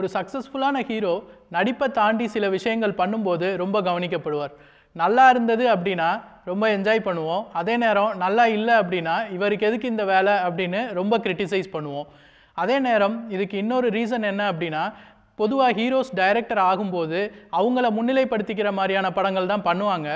ஒரு சக்ஸஸ்ஃபுல்லான ஹீரோ நடிப்பை தாண்டி சில விஷயங்கள் பண்ணும்போது ரொம்ப கவனிக்கப்படுவார். நல்லா இருந்தது அப்படின்னா ரொம்ப என்ஜாய் பண்ணுவோம். அதே நேரம் நல்லா இல்லை அப்படின்னா இவருக்கு எதுக்கு இந்த வேலை அப்படின்னு ரொம்ப கிரிட்டிசைஸ் பண்ணுவோம். அதே நேரம் இதுக்கு இன்னொரு ரீசன் என்ன அப்படின்னா, பொதுவாக ஹீரோஸ் டைரக்டர் ஆகும்போது அவங்கள முன்னிலைப்படுத்திக்கிற மாதிரியான படங்கள் தான் பண்ணுவாங்க.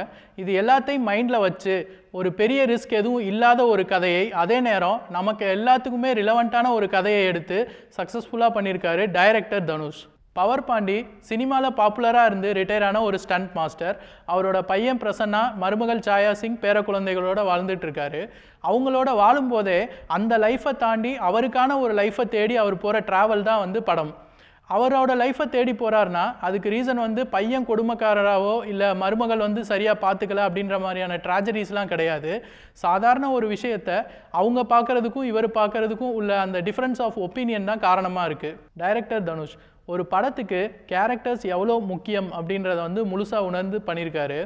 இது எல்லாத்தையும் மைண்டில் வச்சு ஒரு பெரிய ரிஸ்க் எதுவும் இல்லாத ஒரு கதையை, அதே நேரம் நமக்கு எல்லாத்துக்குமே ரிலவெண்ட்டான ஒரு கதையை எடுத்து சக்ஸஸ்ஃபுல்லாக பண்ணியிருக்காரு டைரக்டர் தனுஷ். பவர் பாண்டி சினிமாவில் பாப்புலராக இருந்து ரிட்டையர் ஆன ஒரு ஸ்டண்ட் மாஸ்டர். அவரோட பையன் பிரசன்னா, மருமகள் சாயா சிங் பேர குழந்தைகளோட வாழ்ந்துட்டு இருக்காரு. அவங்களோட வாழும்போதே அந்த லைஃப்பை தாண்டி அவருக்கான ஒரு லைஃப்பை தேடி அவர் போகிற ட்ராவல் தான் வந்து படம். அவரோட லைஃப்பை தேடி போகிறாருன்னா அதுக்கு ரீசன் வந்து பையன் கொடுமைக்காரராகவோ இல்லை மருமகள் வந்து சரியாக பார்த்துக்கல அப்படின்ற மாதிரியான ட்ராஜடிஸ்லாம் கிடையாது. சாதாரண ஒரு விஷயத்தை அவங்க பார்க்குறதுக்கும் இவர் பார்க்குறதுக்கும் உள்ள அந்த டிஃப்ரென்ஸ் ஆஃப் ஒப்பீனியன் தான் காரணமாக இருக்குது. டைரக்டர் தனுஷ் ஒரு படத்துக்கு கேரக்டர்ஸ் எவ்வளோ முக்கியம் அப்படின்றத வந்து முழுசாக உணர்ந்து பண்ணியிருக்காரு.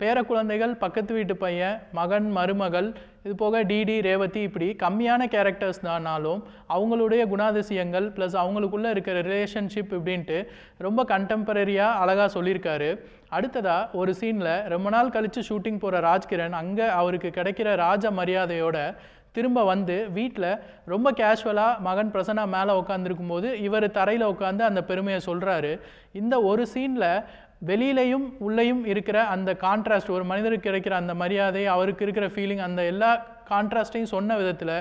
பேர குழந்தைகள், பக்கத்து வீட்டு பையன், மகன், மருமகள், இது போக டிடி, ரேவதி, இப்படி கம்மியான கேரக்டர்ஸ் தானாலும் அவங்களுடைய குணாதிசயங்கள் ப்ளஸ் அவங்களுக்குள்ளே இருக்கிற ரிலேஷன்ஷிப் இப்படின்ட்டு ரொம்ப கண்டெம்பரரியாக அழகாக சொல்லியிருக்காரு. அடுத்ததாக ஒரு சீனில் ரொம்ப நாள் கழித்து ஷூட்டிங் போகிற ராஜ்கிரண் அங்கே அவருக்கு கிடைக்கிற ராஜ மரியாதையோட திரும்ப வந்து வீட்டில் ரொம்ப கேஷுவலாக மகன் பிரசன்னா மேலே உட்காந்துருக்கும் போது இவர் தரையில் உட்காந்து அந்த பெருமையை சொல்கிறாரு. இந்த ஒரு சீனில் வெளியிலையும் உள்ளேயும் இருக்கிற அந்த கான்ட்ராஸ்ட், ஒரு மனிதருக்கு கிடைக்கிற அந்த மரியாதை, அவருக்கு இருக்கிற ஃபீலிங், அந்த எல்லா கான்ட்ராஸ்டையும் சொன்ன விதத்தில்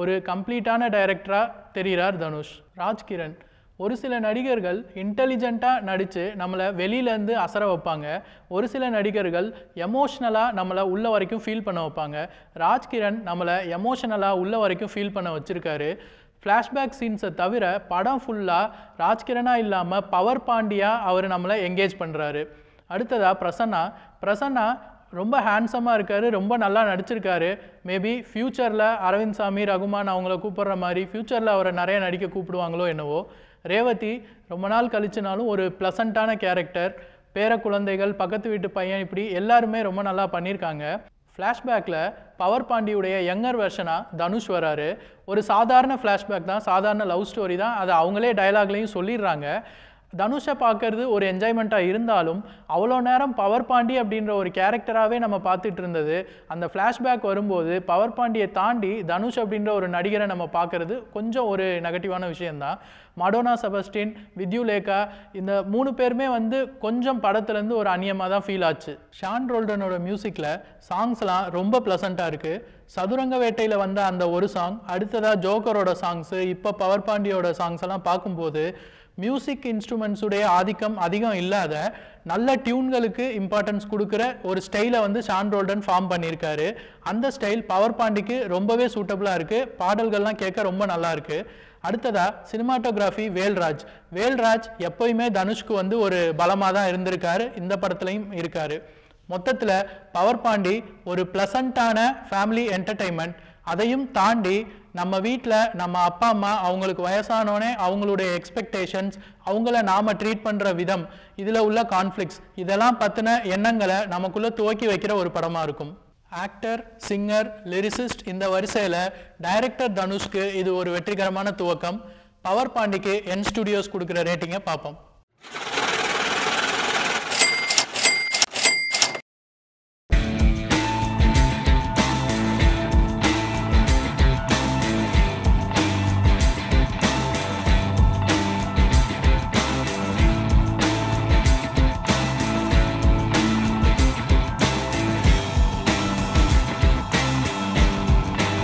ஒரு கம்ப்ளீட்டான டைரக்டராக தெரிகிறார் தனுஷ். ராஜ்கிரண் ஒரு சில நடிகர்கள் இன்டெலிஜென்ட்டாக நடித்து நம்மளை வெளியிலேருந்து அசர வைப்பாங்க. ஒரு சில நடிகர்கள் எமோஷ்னலாக நம்மளை உள்ள வரைக்கும் ஃபீல் பண்ண வைப்பாங்க. ராஜ்கிரண் நம்மளை எமோஷனலாக உள்ள வரைக்கும் ஃபீல் பண்ண வச்சுருக்காரு. ஃப்ளாஷ்பேக் சீன்ஸை தவிர படம் ஃபுல்லாக ராஜ்கிரணாக இல்லாமல் பவர் பாண்டியாக அவர் நம்மளை என்கேஜ் பண்ணுறாரு. அடுத்ததாக பிரசன்னா ரொம்ப ஹேண்ட்ஸமாக இருக்கார், ரொம்ப நல்லா நடிச்சிருக்காரு. மேபி ஃப்யூச்சரில் அரவிந்த் சாமி, ரகுமான் அவங்கள கூப்பிட்ற மாதிரி ஃப்யூச்சரில் அவரை நிறைய நடிக்க கூப்பிடுவாங்களோ என்னவோ. ரேவதி ரொம்ப நாள் கழிச்சுனாலும் ஒரு ப்ளசண்ட்டான கேரக்டர். பேர குழந்தைகள், பக்கத்து வீட்டு பையன், இப்படி எல்லாருமே ரொம்ப நல்லா பண்ணியிருக்காங்க. ஃப்ளாஷ்பேக்கில் பவர் பாண்டியுடைய யங்கர் வெர்ஷனாக தனுஷ் வராரு. ஒரு சாதாரண ஃப்ளாஷ்பேக் தான், சாதாரண லவ் ஸ்டோரி தான், அதை அவங்களே டயலாக்லேயும் சொல்லிடுறாங்க. தனுஷை பார்க்கறது ஒரு என்ஜாய்மெண்ட்டாக இருந்தாலும் அவ்வளோ நேரம் பவர் பாண்டி அப்படின்ற ஒரு கேரக்டராகவே நம்ம பார்த்துட்டு இருந்தது. அந்த ஃப்ளாஷ்பேக் வரும்போது பவர் பாண்டியை தாண்டி தனுஷ் அப்படின்ற ஒரு நடிகரை நம்ம பார்க்குறது கொஞ்சம் ஒரு நெகட்டிவான விஷயந்தான். மடோனா செபஸ்டின், வித்யுலேகா, இந்த 3 பேருமே வந்து கொஞ்சம் படத்துலேருந்து ஒரு அந்நியமாக தான் ஃபீல் ஆச்சு. ஷான் ரோல்டனோட மியூசிக்கில் சாங்ஸ்லாம் ரொம்ப ப்ளசண்ட்டாக இருக்குது. சதுரங்க வேட்டையில் வந்த அந்த ஒரு சாங், அடுத்ததாக ஜோக்கரோட சாங்ஸு, இப்போ பவர் பாண்டியோட சாங்ஸ் எல்லாம் பார்க்கும்போது மியூசிக் இன்ஸ்ட்ருமெண்ட்ஸுடைய ஆதிக்கம் அதிகம் இல்லாத நல்ல டியூன்களுக்கு இம்பார்ட்டன்ஸ் கொடுக்குற ஒரு ஸ்டைலை வந்து ஷான் ரோல்டன் ஃபார்ம் பண்ணியிருக்காரு. அந்த ஸ்டைல் பவர் பாண்டிக்கு ரொம்பவே சூட்டபுளாக இருக்குது. பாடல்கள்லாம் கேட்க ரொம்ப நல்லா இருக்குது. அடுத்ததாக சினிமாட்டோகிராஃபி வேல்ராஜ் எப்போயுமே தனுஷ்க்கு வந்து ஒரு பலமாக தான் இருந்திருக்காரு, இந்த படத்துலையும் இருக்கார். மொத்தத்தில் பவர் பாண்டி ஒரு ப்ளசண்ட்டான ஃபேமிலி என்டர்டெயின்மெண்ட். அதையும் தாண்டி நம்ம வீட்டில் நம்ம அப்பா அம்மா அவங்களுக்கு வயசானோடனே அவங்களுடைய எக்ஸ்பெக்டேஷன்ஸ், அவங்கள நாம் ட்ரீட் பண்ணுற விதம், இதில் உள்ள கான்ஃப்ளிக்ஸ், இதெல்லாம் பற்றின எண்ணங்களை நமக்குள்ளே துவக்கி வைக்கிற ஒரு படமாக இருக்கும். ஆக்டர், சிங்கர், லிரிசிஸ்ட், இந்த வரிசையில் டைரக்டர் தனுஷ்க்கு இது ஒரு வெற்றிகரமான துவக்கம். பவர் பாண்டிக்கு என் ஸ்டுடியோஸ் கொடுக்குற ரேட்டிங்கை பார்ப்போம்.